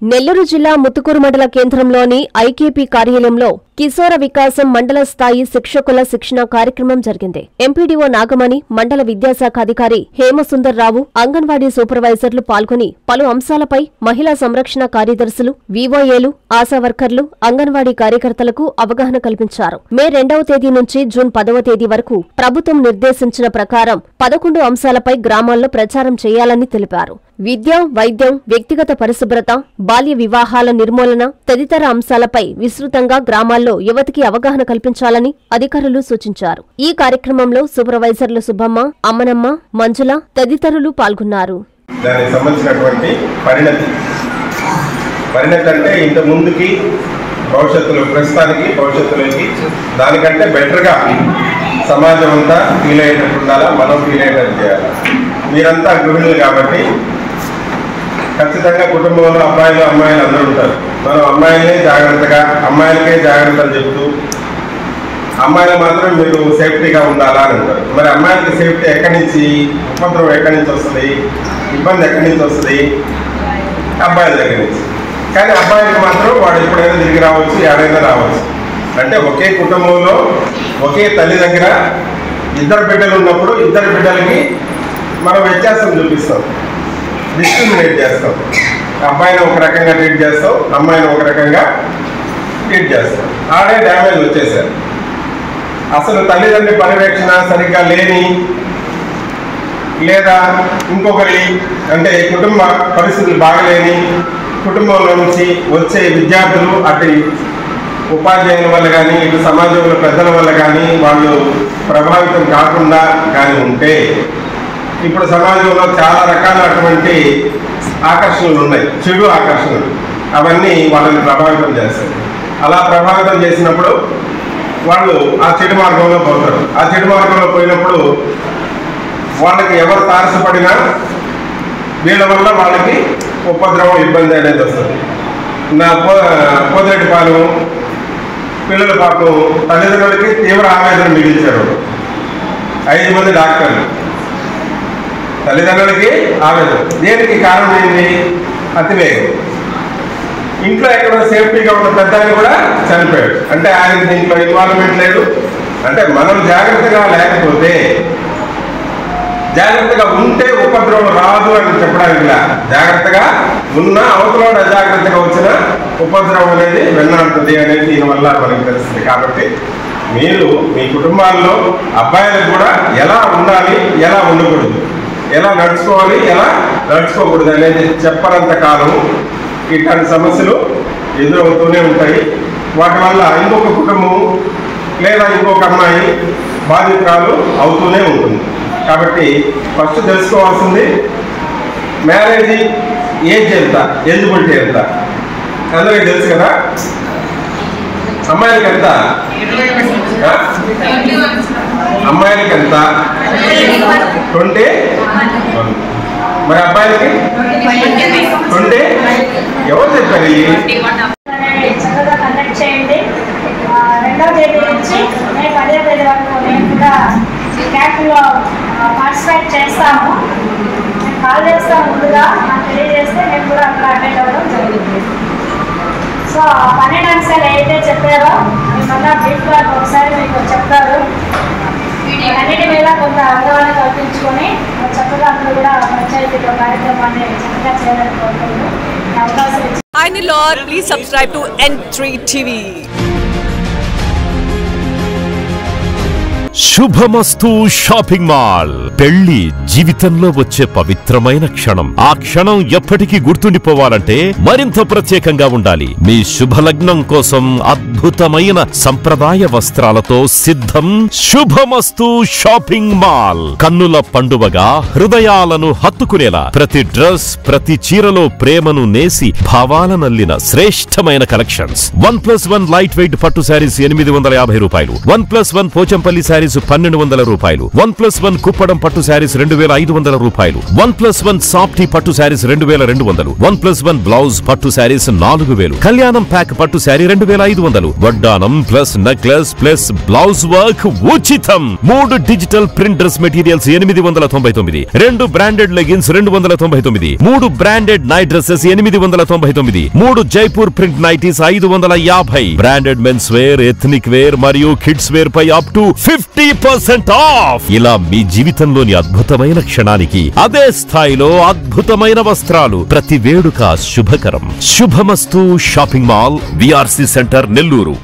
నెల్లూరు జిల్లా ముత్తుకూరు మండల కేంద్రంలోని ఐకేపీ కార్యాలయంలో కిశోర వికాసం మండల స్థాయి శిక్షకుల శిక్షణ కార్యక్రమం జరిగింది. ఎంపీడీఓ నాగమణి, మండల విద్యాశాఖ అధికారి హేమసుందర్రావు, అంగన్వాడీ సూపర్వైజర్లు పాల్గొని పలు అంశాలపై మహిళా సంరక్షణ కార్యదర్శులు, వీవోఏలు, ఆశా వర్కర్లు, అంగన్వాడీ కార్యకర్తలకు అవగాహన కల్పించారు. మే 2వ తేదీ నుంచి జూన్ 10వ తేదీ వరకు ప్రభుత్వం నిర్దేశించిన ప్రకారం 11 అంశాలపై గ్రామాల్లో ప్రచారం చేయాలని తెలిపారు. విద్య, వైద్యం, వ్యక్తిగత పరిశుభ్రత, బాల్య వివాహాల నిర్మూలన తదితర అంశాలపై విస్తృతంగా గ్రామాల్లో యువతికి అవగాహన కల్పించాలని అధికారులు సూచించారు. ఈ కార్యక్రమంలో సూపర్వైజర్లు సుబ్బమ్మ, అమ్మనమ్మ, మంజుల తదితరులు పాల్గొన్నారు. దానికి సంబంధించినటువంటి పరిణతి అంటే ఇంత ముందుకి భవిష్యత్తులో ప్రస్తుతానికి భవిష్యత్తులోకి దానికంటే బెటర్గా సమాజం అంతా ఫీల్ అయ్యేటట్టు ఉండాలా, మనం ఫీల్ అయ్యేటట్టు చేయాలి. మీరంతా గృహిణులు కాబట్టి ఖచ్చితంగా కుటుంబంలో అబ్బాయిలు అమ్మాయిలు అందరూ ఉంటారు. మనం అమ్మాయిలకే జాగ్రత్తలు చెబుతూ అమ్మాయిలు మాత్రం మీరు సేఫ్టీగా ఉండాలా అని అంటారు. మరి అమ్మాయిలకి సేఫ్టీ ఎక్కడి నుంచి, ఉపద్రవం ఎక్కడి నుంచి వస్తుంది, ఇబ్బంది ఎక్కడి నుంచి వస్తుంది? అబ్బాయిల దగ్గర నుంచి. కానీ అబ్బాయిలకు మాత్రం వాడు ఎప్పుడైనా తిరిగి రావచ్చు, ఎక్కడైనా రావచ్చు. అంటే ఒకే కుటుంబంలో ఒకే తల్లి దగ్గర ఇద్దరు బిడ్డలు ఉన్నప్పుడు ఇద్దరు బిడ్డలకి మనం వ్యత్యాసం చూపిస్తాం, డిస్క్రిమినేట్ చేస్తాం. అబ్బాయిని ఒక రకంగా ట్రీట్ చేస్తాం, అమ్మాయిని ఒక రకంగా ట్రీట్ చేస్తాం. ఆడే డ్యామేజ్ వచ్చేసారు. అసలు తల్లిదండ్రి పర్యవేక్షణ సరిగ్గా లేని, లేదా ఇంకొకరి అంటే కుటుంబ పరిస్థితులు బాగలేని కుటుంబంలో నుంచి వచ్చే విద్యార్థులు అటు ఉపాధ్యాయుల వల్ల కానీ ఇటు సమాజంలో పెద్దల వల్ల కానీ వాళ్ళు ప్రభావితం కాకుండా కానీ ఉంటే, ఇప్పుడు సమాజంలో చాలా రకాల అటువంటి ఆకర్షణలు ఉన్నాయి, చెడు ఆకర్షణలు. అవన్నీ వాళ్ళని ప్రభావితం చేస్తాయి. అలా ప్రభావితం చేసినప్పుడు వాళ్ళు ఆ చెడు మార్గంలో పోతారు. ఆ చెడు మార్గంలో పోయినప్పుడు వాళ్ళకి ఎవరు తారసపడినా వీళ్ళ వల్ల వాళ్ళకి ఉపద్రవం, ఇబ్బంది అనేది వస్తుంది. నా పోదేటిపాలెం పిల్లల పాపం తల్లిదండ్రులకి తీవ్ర ఆవేదన మిగిల్చారు. 5 మంది డాక్టర్లు తల్లిదండ్రులకి ఆవేదన. దేనికి కారణం ఏంటి? అతివేగం. ఇంట్లో ఎక్కడ సేఫ్టీగా ఉన్న పెద్దని కూడా చనిపోయాడు. అంటే ఆయన దీంట్లో ఇన్వాల్వ్మెంట్ లేదు. అంటే మనం జాగ్రత్తగా లేకపోతే, జాగ్రత్తగా ఉంటే ఉపద్రవం రాదు అని చెప్పడానికి జాగ్రత్తగా ఉన్న అవతల అజాగ్రత్తగా వచ్చిన ఉపద్రవం అనేది వెన్నాడుతుంది అనేది దీనివల్ల మనకు తెలుస్తుంది. కాబట్టి మీరు మీ కుటుంబాల్లో అబ్బాయిలకు కూడా ఎలా ఉండాలి, ఎలా ఉండకూడదు, ఎలా నడుచుకోవాలి, ఎలా నడుచుకోకూడదు అనేది చెప్పనంత కాలం ఇట్లాంటి సమస్యలు ఎదురవుతూనే ఉంటాయి. వాటి వల్ల ఇంకొక కుటుంబం లేదా ఇంకొక అమ్మాయి బాధితురాలు అవుతూనే ఉంటుంది. కాబట్టి ఫస్ట్ తెలుసుకోవాల్సింది మ్యారేజ్ ఏజ్ ఎంత, ఎలిజిబిలిటీ ఎంత అందరికీ తెలుసు కదా. అమ్మాయిలకి ఎంత? అమ్మాయిలకి ఎంత? 20. మరి అబ్బాయిలకి 20. ఎవరు చెప్పారు? చక్కగా కండక్ట్ చేయండి. 2వ తేదీ నుంచి మే 10వ తేదీ వరకు మేము కూడా క్యాంపులో పార్టిసిపేట్ చేస్తాము. మేము కాల్ చేస్తాం, ముందుగా నాకు తెలియజేస్తే మేము కూడా అక్కడ అటెండ్ అవ్వడం జరిగింది. సో 12 అంశాలు ఏదైతే చెప్పారో మిమ్మల్ని బ్రీఫ్గా ఒకసారి మీకు చెప్తారు. అన్నిటి మీద కొంత అవగాహన కల్పించుకొని చక్కగా అందరూ కూడా పంచాయతీలో కార్యక్రమాన్ని చక్కగా చేయాలని కోరుకుంటూ అవకాశం ఇచ్చి please subscribe to N3 TV. Subhamastu shopping mall. పెళ్లి జీవితంలో వచ్చే పవిత్రమైన క్షణం. ఆ క్షణం ఎప్పటికీ గుర్తుండిపోవాలంటే మరింత ప్రత్యేకంగా ఉండాలి. మీ శుభలగ్నం కోసం అద్భుతమైన సంప్రదాయ వస్త్రాలతో సిద్ధం శుభమస్తు షాపింగ్ మాల్. కన్నుల పండువగా హృదయాలను హత్తుకునేలా ప్రతి డ్రెస్, ప్రతి చీరలో ప్రేమను నేసి భావాలనల్లిన శ్రేష్టమైన కలెక్షన్స్. 1+1 లైట్ వెయిట్ పట్టు శారీస్ 850 రూపాయలు. 1+1 పోచంపల్లి శారీ శారీస్ 1200 రూపాయలు, 1+1 కుప్పడం పట్టు శారీస్ 2500 రూపాయలు, 1+1 సాఫ్టీ పట్టు శారీస్ 2200, 1+1 బ్లౌజ్ పట్టు శారీస్ 4000, కళ్యాణం ప్యాక్ పట్టు శారీ 2500, వడ్డానం plus necklace plus blouse work ఉచితం. 3 digital print dress materials 899, 2 branded leggings 299, 3 branded night dresses 899, 3 Jaipur print nighties 550, branded men's wear, ethnic wear మరియు కిడ్స్ వేర్ పై అప్ టు 50% ఆఫ్. ఇలా మీ జీవితంలోని అద్భుతమైన క్షణానికి అదే స్థాయిలో అద్భుతమైన వస్త్రాలు. ప్రతి వేడుక శుభకరం. శుభమస్తు shopping mall, VRC centre, Nellore.